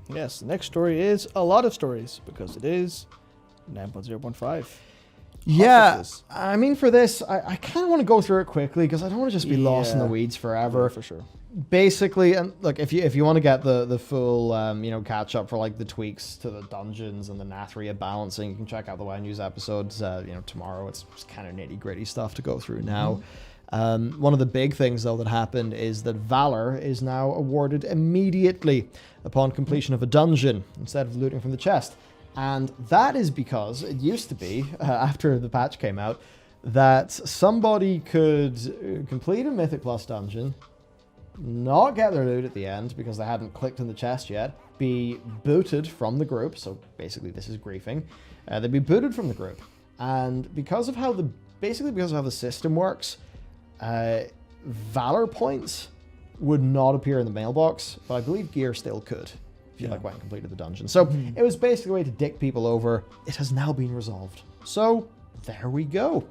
Yes, the next story is a lot of stories because it is 9.0.5. Yeah, I mean, for this, I kind of want to go through it quickly because I don't want to just be lost in the weeds forever. Yeah, for sure. Basically, and look, if you want to get the full catch up for like the tweaks to the dungeons and the Nathria balancing, you can check out the WoW News episodes. Tomorrow it's kind of nitty gritty stuff to go through now. One of the big things though that happened is that Valor is now awarded immediately upon completion of a dungeon instead of looting from the chest, and that is because it used to be after the patch came out that somebody could complete a Mythic Plus dungeon, not get their loot at the end because they hadn't clicked in the chest yet, be booted from the group. So basically this is griefing. They'd be booted from the group. And because of how the system works, Valor points would not appear in the mailbox, but I believe gear still could if you went and completed the dungeon. So it was basically a way to dick people over. It has now been resolved. So there we go.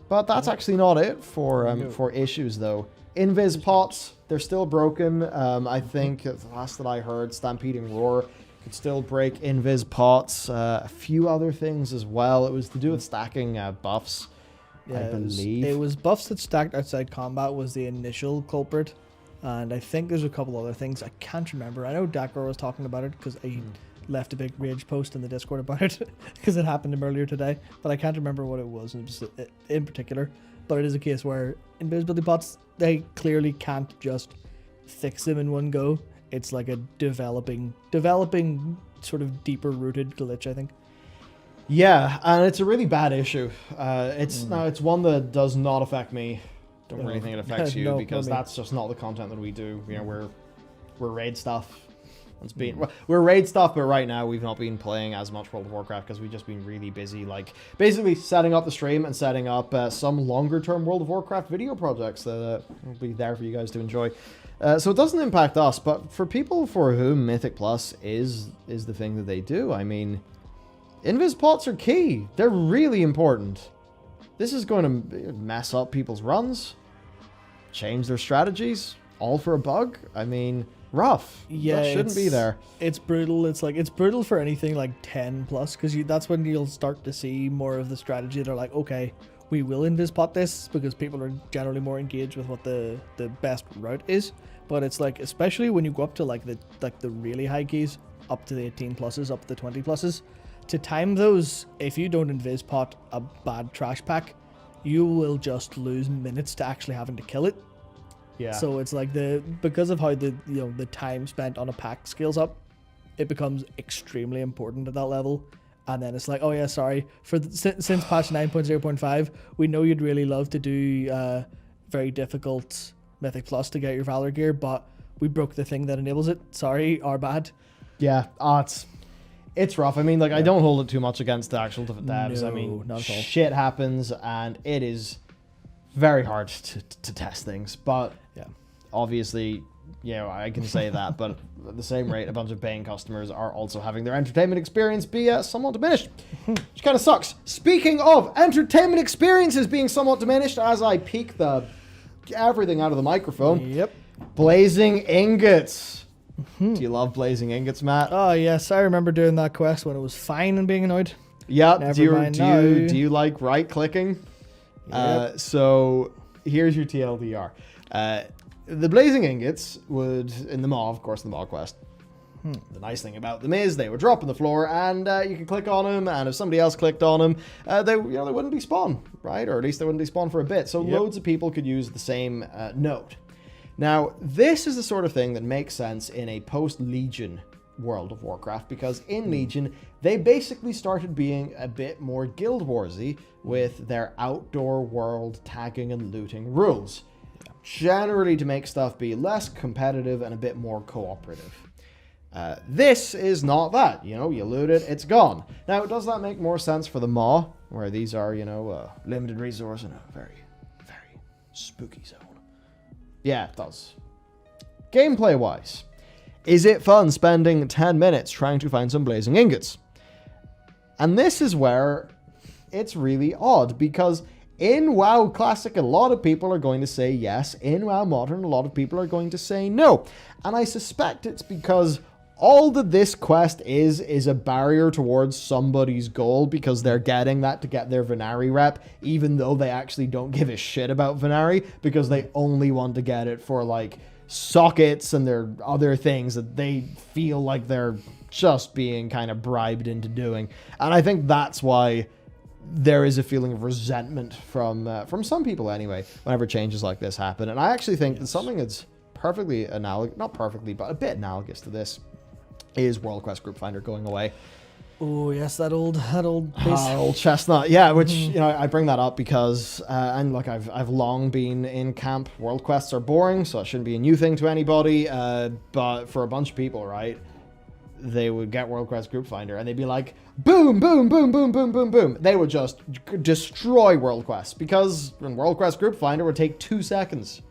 But that's actually not it for issues though. Invis pots, they're still broken. I think the last that I heard, Stampeding Roar could still break invis pots. A few other things as well. It was to do with stacking buffs, I believe. It was buffs that stacked outside combat was the initial culprit. And I think there's a couple other things. I can't remember. I know Dakar was talking about it because I left a big rage post in the Discord about it because it happened to him earlier today. But I can't remember what it was in particular. But it is a case where invisibility pots, they clearly can't just fix them in one go. It's like a developing sort of deeper rooted glitch, I think. Yeah, and it's a really bad issue. It's one that does not affect me. Don't really think it affects you because that's just not the content that we do. You know, we're raid stuff. We're raid stuff, but right now we've not been playing as much World of Warcraft because we've just been really busy, like basically setting up the stream and setting up some longer term World of Warcraft video projects that will be there for you guys to enjoy. So it doesn't impact us, but for people for whom Mythic Plus is the thing that they do, I mean, invis pots are key. They're really important. This is going to mess up people's runs, change their strategies, all for a bug. I mean, rough. Yeah, that shouldn't be there. It's brutal. It's brutal for anything like 10 plus because that's when you'll start to see more of the strategy. They're like, okay, we will invis pot this because people are generally more engaged with what the best route is. But it's like, especially when you go up to like the really high keys, up to the 18 pluses, up to the 20 pluses, to time those, if you don't invis pot a bad trash pack, you will just lose minutes to actually having to kill it. Yeah. So it's like because of how the time spent on a pack scales up, it becomes extremely important at that level. And then it's like, oh yeah, sorry, since patch 9.0.5, we know you'd really love to do very difficult Mythic Plus to get your Valor gear, but we broke the thing that enables it. Sorry, our bad. Yeah, it's rough. I mean, like, I don't hold it too much against the actual devs. No, I mean, not at all. Shit happens, and it is very hard to test things. But yeah, obviously, I can say that. But at the same rate, a bunch of paying customers are also having their entertainment experience be somewhat diminished, which kind of sucks. Speaking of entertainment experiences being somewhat diminished, as I peek everything out of the microphone. Yep. Blazing ingots. Do you love blazing ingots, Matt? Oh yes, I remember doing that quest when it was fine and being annoyed. Yeah. Do you like right clicking? Yep. So here's your TLDR. The blazing ingots would, in the Maw, of course, the Maw quest. The nice thing about them is they would drop on the floor, and you could click on them, and if somebody else clicked on them, they wouldn't despawn, right? Or at least they wouldn't despawn for a bit. So loads of people could use the same node. Now, this is the sort of thing that makes sense in a post-Legion World of Warcraft, because in Legion, they basically started being a bit more Guild Warsy with their outdoor world tagging and looting rules. Generally to make stuff be less competitive and a bit more cooperative. This is not that. You loot it, it's gone. Now, does that make more sense for the Maw, where these are, limited resource in a very, very spooky zone? Yeah, it does. Gameplay-wise, is it fun spending 10 minutes trying to find some blazing ingots? And this is where it's really odd, because in WoW Classic, a lot of people are going to say yes. In WoW Modern, a lot of people are going to say no. And I suspect it's because all that this quest is a barrier towards somebody's goal because they're getting that to get their Venari rep, even though they actually don't give a shit about Venari because they only want to get it for like sockets and their other things that they feel like they're just being kind of bribed into doing. And I think that's why there is a feeling of resentment from some people anyway whenever changes like this happen. And I actually think that something that's perfectly analogous, not perfectly, but a bit analogous to this is World Quest Group Finder going away. Oh yes, that old old chestnut, yeah. Which you know, I bring that up because, and look, I've long been in camp. World quests are boring, so it shouldn't be a new thing to anybody. But for a bunch of people, right, they would get World Quest Group Finder and they'd be like, boom, boom, boom, boom, boom, boom, boom. They would just destroy World Quest because World Quest Group Finder would take 2 seconds.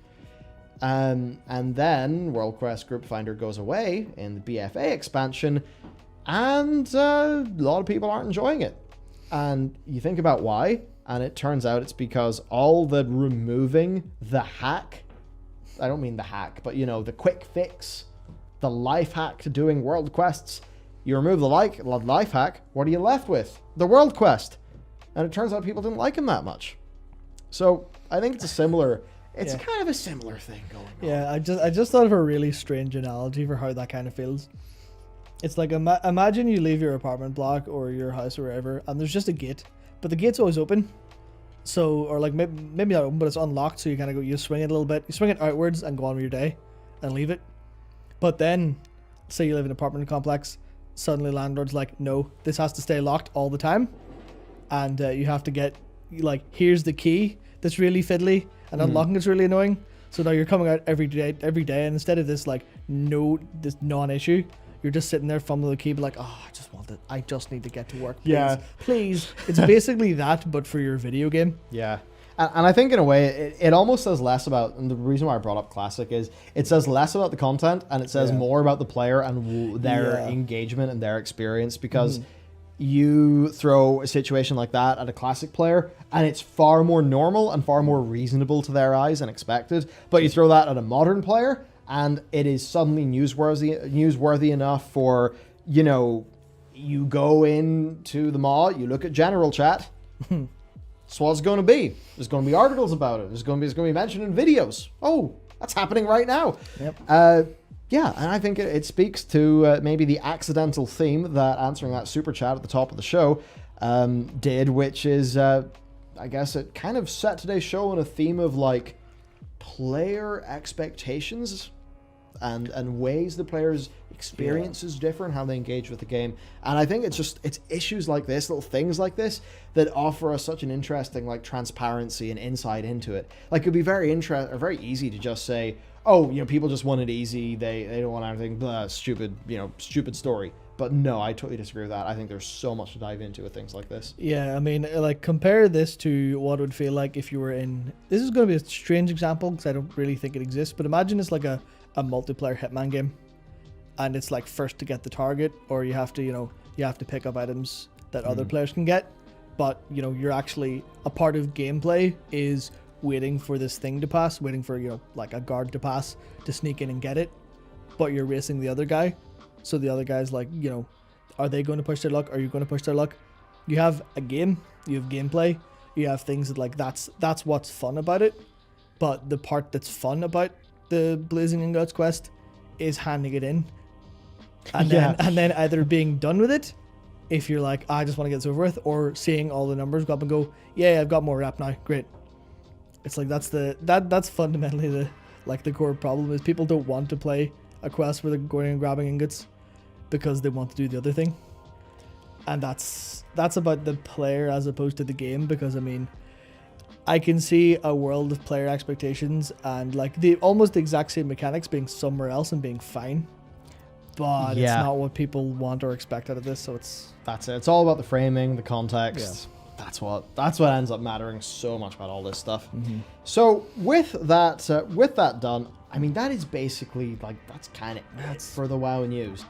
And then World Quest Group Finder goes away in the BFA expansion, and a lot of people aren't enjoying it. And you think about why, and it turns out it's because all the removing the hack, I don't mean the hack, but you know, the quick fix, the life hack to doing world quests. You remove the life hack, what are you left with? The world quest. And it turns out people didn't like him that much. So I think it's a similar... It's kind of a similar thing going on. Yeah, I just thought of a really strange analogy for how that kind of feels. It's like, imagine you leave your apartment block or your house or wherever, and there's just a gate, but the gate's always open. So, or like maybe not open, but it's unlocked, so you kind of go, you swing it a little bit, you swing it outwards and go on with your day and leave it. But then, say you live in an apartment complex, suddenly landlord's like, no, this has to stay locked all the time, and you have to get, like, here's the key that's really fiddly, and unlocking it's really annoying. So now you're coming out every day, and instead of this like this non-issue, you're just sitting there fumbling the key, but like, oh, I just need to get to work. Please. Yeah, please. It's basically that, but for your video game. Yeah, and I think in a way it almost says less about. And the reason why I brought up Classic is it says less about the content and it says more about the player and their engagement and their experience because. You throw a situation like that at a classic player and it's far more normal and far more reasonable to their eyes and expected. But you throw that at a modern player and it is suddenly newsworthy enough for, you know, you go into the mall, you look at general chat. That's what it's going to be. There's going to be articles about it. It's going to be mentioned in videos. Oh, that's happening right now. Yep. Yeah, and I think it speaks to maybe the accidental theme that answering that super chat at the top of the show did, which is, I guess it kind of set today's show on a theme of like player expectations and ways the players' experience is different, how they engage with the game. And I think it's issues like this, little things like this, that offer us such an interesting like transparency and insight into it. Like it'd be very easy to just say, oh, you know, people just want it easy. They don't want anything, blah, stupid story. But no, I totally disagree with that. I think there's so much to dive into with things like this. Yeah, I mean, like, compare this to what it would feel like if you were in... This is going to be a strange example because I don't really think it exists, but imagine it's like a multiplayer Hitman game. And it's like first to get the target, or you have to pick up items that other players can get. But, you know, you're actually... A part of gameplay is... waiting for this thing to pass, waiting for, you know, like a guard to pass to sneak in and get it, but you're racing the other guy. So the other guy's like, you know, are they going to push their luck? Are you going to push their luck? You have a game, you have gameplay, you have things that like that's what's fun about it. But the part that's fun about the Blazing Ingots quest is handing it in, and then either being done with it, if you're like, I just want to get this over with, or seeing all the numbers go up and go, yeah, I've got more rep now, great. It's like that's fundamentally the core problem is people don't want to play a quest where they're going and grabbing ingots because they want to do the other thing. And that's about the player as opposed to the game, because I mean, I can see a world of player expectations and like almost the exact same mechanics being somewhere else and being fine. But it's not what people want or expect out of this, so that's it. It's all about the framing, the context. Yeah. That's what ends up mattering so much about all this stuff. So with that done, I mean that is basically like that's kind of it for the WoW news.